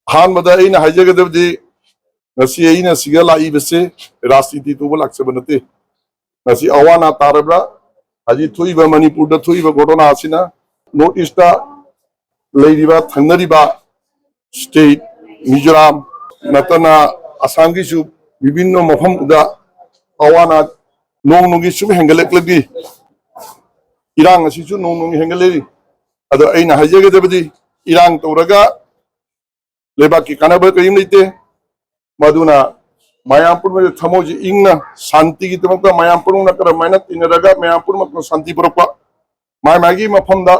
अहमद अना हाइजगदबदी ngasi aina siga lai bese राजनीति तो लाक्से बनते ngasi awana tarabra haji thuiba manipur da thuiba घटना asina north east da leiriba thangnariba state mizoram natana assam gi su bibinno mafam da awana nongi sum hengalek lagi irang asi su nongi hengaleri ado aina haijagedabdi irang toraga leba ki kanaba kaim leite मधुना Mayapur में थमोजी इंगना शांति की तमक मायापुर में कर मैंने तीन रगा मायापुर में शांति पुरपा my मागी मफमदा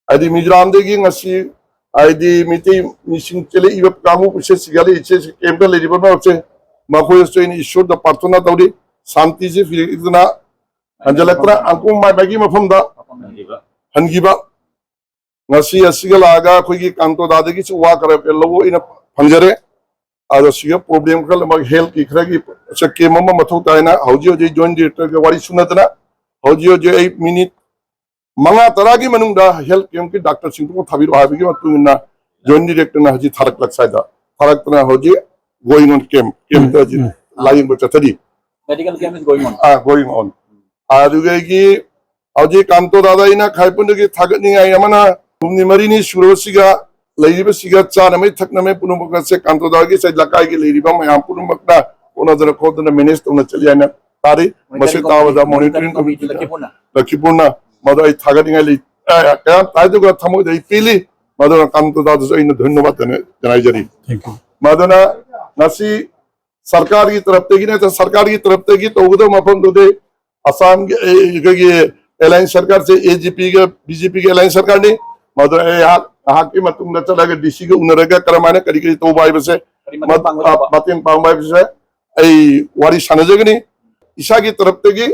आदि मिजोराम देगी ngasi आदि मिति मिसिंग चले इब कामु पुसे सिगाले इचे केम्पल लेरिबो नोचे मखोय स्टोइन ईश्वर द प्रार्थना दौरी शांति से फिर इतना अंजलकरा अंकु माय मागी मफमदा हनगिबा ngasi asigalaga खोगी कांतो दादेगी वा करे लवो इन फंजरे आदर्शिक प्रॉब्लम का लमक हेल्थ की खरगी सके मम मथौ तायना हौजी हौजी जॉइंट डायरेक्टर के वारी सुनतना हौजी हौजी 8 मिनिट मंगा तरागी मनुंगदा हेल्थ केम के डॉक्टर सिंह को थाबिर हाबिगे मतुना जॉइंट डायरेक्टर ना हजी थारक लक्सायदा थारकतना हौजी गोइंग ऑन केम तजी लाइन बचतदी medical camp is going on आदुगेगी हौजी कांतो दादाइना खाइपुंदगी थागनिङाय यमना तुमनि मरिनि सुरोसिगा लेरिबा सिगा चानमे थकनमे पुनुमक से कांतोदागी से लकाई के लेरिबा मयाम पुनुमकना ओनदर खोदना मैनेज तोना चलियाना तारी मसे तावदा मॉनिटरिंग कमिटी लखीपुरना मदय थागनिङाय ले क्या ताइदुगा थमोदै पिली मदना कांतोदादो इन धन्यवाद जनाइजरी थैंक यू मदना नसी सरकार की तरफ तेगी ने सरकार की तरफ तेगी तो उदो मफम दुदे असम के एलायंस सरकार से एजीपी के बीजेपी के एलायंस सरकार ने मदना हाकी मतुंग चलगा डीसी के उनरगा करमाने करी करी तो बाय बसे मतें पांबाय बसे ऐ वारी सानजगनी इसा की तरफ तेगी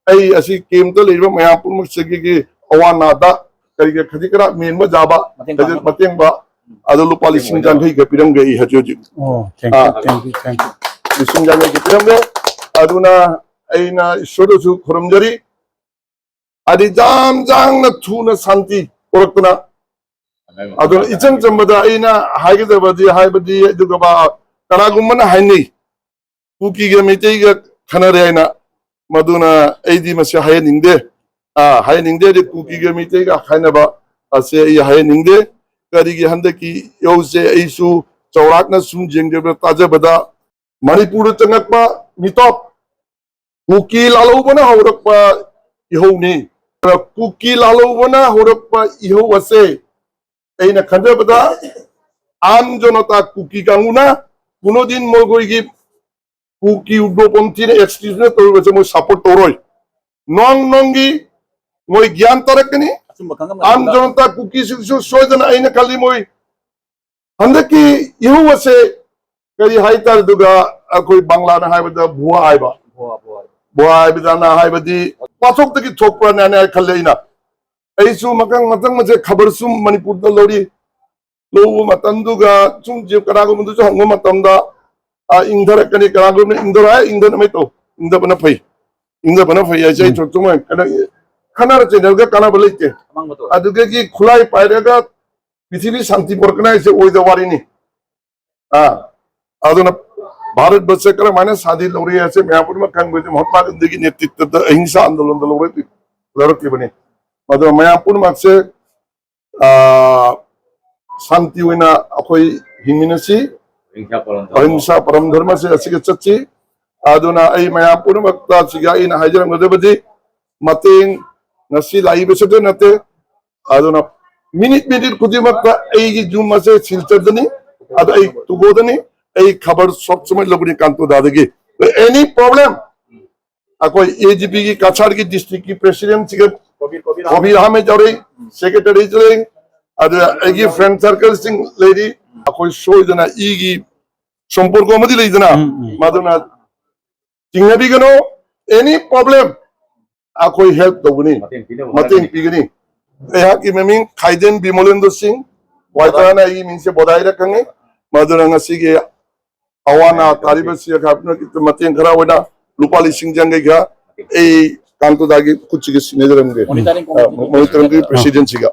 ऐ असि केम तो लेबा मयापुर मुसगी की अवानादा करी के खदिकरा मेनबा जाबा मतें बा अदो लुपा लिसिंग जानखै के पिरंगै हजोजि थैंक यू लिसिंग जानखै के पिरंगै अदुना ऐना ईश्वरसु खुरमजरी आदि जाम जांग थुना शांति पुरकना अदुन इचम चमबदा आइना हाइगदबदी हाइबदी दुगबा कनागुमना हाइनि कुकी गे मिते गे खनरे आइना मदुना एदी मसे हाइनिंगदे हाइनिंगदे दे कुकी गे मिते गे खाइनबा असे इ हाइनिंगदे करिगे हंदकी योसे एसु चौराकना सुम जेंगदे ताजबदा मणिपुर चंगकपा मिटॉप कुकी लालौबना हौरकपा इहौनि कुकी लालौबना हौरकपा इहौ असे ऐना खंजबदा आम जनता कुकी कांगुना कुनो दिन मोगोइगी कुकी उग्रपंथी ने एक्सक्यूज ने तो वैसे मो सपोर्ट तोरोय नोंग नोंगी मोय ज्ञान तरकनी आम जनता कुकी सुसु सोजन ऐना खाली मोय हंदकी इहु वसे करी हाइतार दुगा अकोय बांग्ला ना हाइबदा भुआ आइबा भुआ आइबदा ना हाइबदी पाथोक तकी थोकप्रा नाने खल्लेइना ऐसु मकंग मतंग मजे खबर सुम मणिपुर द लोरी लोउ मतंदुगा सुम जे करागो मुदु हंगो मतंदा इंधर कनी करागो ने इंधर में तो इंधर बना फई ऐसे छोटुम खनार चेनलगा काना बलेते अदुगे की खुलाई पाइरेगा पृथ्वी शांति परकना ऐसे ओइदा वारिनी अदुना भारत वर्ष कर माने शादी लोरी ऐसे म्यापुर में कंग महात्मा गांधी की नेतृत्व अहिंसा आंदोलन द लोरी लड़के बने मदो मयापुर मक्से शांति होइना अखोई हिंगिनसी अहिंसा परम धर्म से असिगे चच्ची आदुना ऐ मयापुर मक्ता सिगा इन हाइजरम गदबदी मतें नसी लाई बसदे नते आदुना मिनिट खुदी मक्ता ऐ की जुम मसे सिलचदनी अद ऐ तुगोदनी ऐ खबर सब समय लोगनी कांतो दादगी एनी प्रॉब्लम अकोई एजीपी की काछाड़ की डिस्ट्रिक्ट की प्रेसिडेंट सिगे कबीर हमें जरे सेक्रेटरी चले अदे एगी फ्रेंड सर्कल सिंग लेडी अकोई शो जना इगी संपर्क मदि लेजना मदना तिंगबी गनो एनी प्रॉब्लम अकोई हेल्प दबुनी मतें पिगनी एहा की मेमिंग खाइदेन बिमलेंद्र सिंह वाइताना ई मिनसे बधाई रखंगे मदना ngasiगे अवाना तारिबसी खापनो की मतें खरा वना लुपाली सिंह जंगे गया ए कांतो दागी कुछ के सिनेजरंगे मॉनिटरिंग प्रेसिडेंट सिगा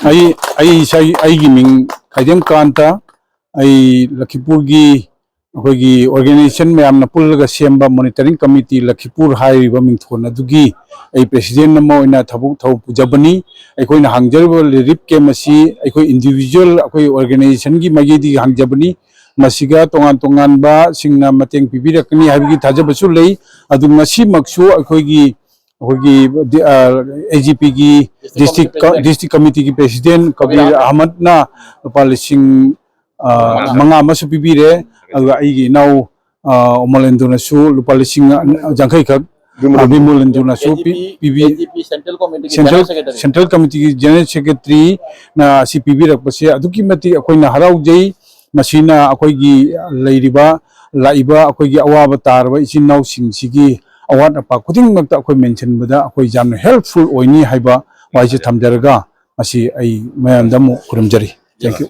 आई की मिंग खाइदेम कांता आई लखीपुर की अखोगी ऑर्गेनाइजेशन में आमना पुल्लगा सेम्बा मॉनिटरिंग कमिटी लखीपुर हाइरिबा मिंथोन अदुगी आई प्रेसिडेंट नमो इना थबुक थौ पुजबनी अखोइना हांगजरबो रिप के मसी अखोइ इंडिविजुअल अखोइ ऑर्गेनाइजेशन की मगेदी हांगजबनी मसिगा तोंगान तोंगान बा सिंगना मतेंग पिबिरकनी हाबिगी थाजबसु लई अदु ngasi maksu अखोगी AGP की डिस्ट्रिक्ट कमिटी की प्रेसिडेंट कबीर अहमद ना लुपा लिसिंग मंगा मसु पिबिरे अदुगा आइगी नाउ ओमलेंदुनसु लुपा लिसिंग जंखै खक बिमुलेंदुनसु पिबी सेंट्रल कमिटी की जनरल सेक्रेटरी ना सि पिबिरकपसे अदुकी मति अखोइना हराउजै मसिना अखोइगी लैरिबा लाइबा अखोइगी अवाबा तारबा इचिनाउ सिंगसिगी अवाद अपा खुदिंगमक्ता अखोइ मेंशन बदा अखोइ जामना हेल्पफुल ओइनी हाइबा वाइसे थमजरगा मसि आई मयामदमु खुरमजरी थैंक यू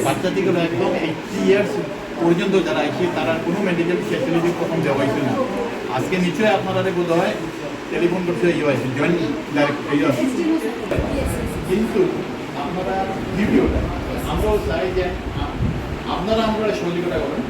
বাচ্চা থেকে একদম 80 ইয়ার্স পর্যন্ত যারা আছে তারা কোনো মেডিকেল ফ্যাসিলিটি প্রথম দেওয়া হয়েছিল না আজকে নিশ্চয়ই আপনারা বোধ হয় টেলিফোন করতে ইয়ে হয়েছে জয়েন্ট ডাইরেক্ট কিন্তু আপনারা ভিডিওটা আমরাও চাই যে আপনারা আমরা সহযোগিতা করেন